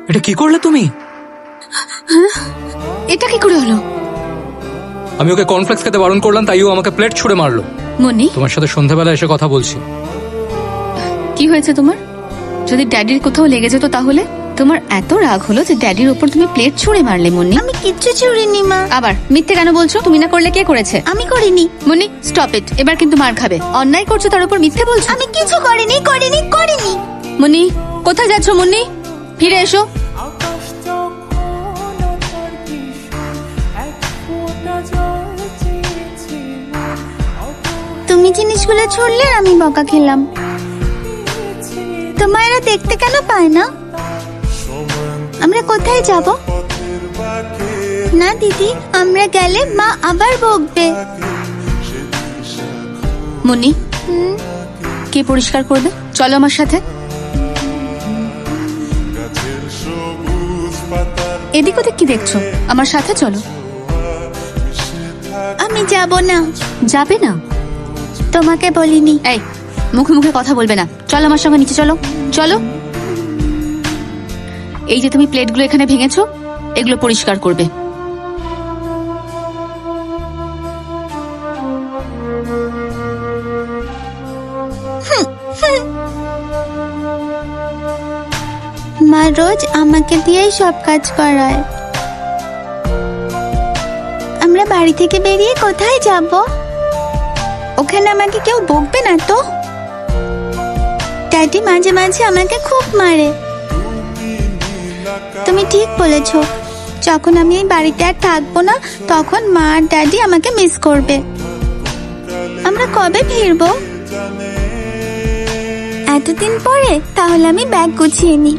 এটা কি করলে তুমি? এটা কি করে হলো? আমি ওকে কর্নফ্লেক্স খেতে বারণ করলাম, তাই ও আমাকে প্লেট ছুঁড়ে মারলো। মুন্নি, তোমার সাথে সন্ধ্যাবেলা এসে কথা বলছি। কি হয়েছে তোমার? যদি ড্যাডির কোথাও লেগে যেত তাহলে? তোমার এত রাগ হলো যে ড্যাডির ওপর তুমি প্লেট ছুঁড়ে মারলে। মুন্নি, আমি কিচ্ছু ছুড়িনি মা। আবার মিথ্যে কেন বলছো? তুমি না করলে কে করেছে? আমি করিনি। Munni, stop it. এবার কিন্তু মার খাবে। অন্যায় করছো তার উপর মিথ্যে বলছো। আমি কিছু করিনি করিনি করিনি। মুন্নি, কোথায় যাচ্ছ? মুন্নি, ফিরে এসো। তুমি জিনিসগুলো ছুড়লে আমি বকা খেলাম। তোমার এরা দেখতে কেন পায় না? আমরা কোথায় যাব? না দিদি, আমরা গেলে মা আবার বকবে। মুন্নি, কে পরিষ্কার করবে? চলো আমার সাথে। এদিক ওদিক কি দেখছো? আমার সাথে চলো। আমি যাব না। যাবে না? তোমাকে বলিনি। এই, মুখে মুখে কথা বলবে না। চলো আমার সঙ্গে নিচে চলো। চলো। এই যে তুমি প্লেটগুলো এখানে ভেঙেছো, এগুলো পরিষ্কার করবে। মা রোজ আমাকে দিয়েই সব কাজ করায়। আমরা বাড়ি থেকে বেরিয়ে কোথায় যাব? ওখানে আমাকে কেউ বকবে না তো? ড্যাডি মাঝে মাঝে আমাকে খুব মারে। তুমি ঠিক বলেছো, যখন আমি এই বাড়িতে আর থাকবো না তখন মা আর ড্যাডি আমাকে মিস করবে। আমরা কবে ফিরবো? এতদিন পরে? তাহলে আমি ব্যাগ গুছিয়ে নিই।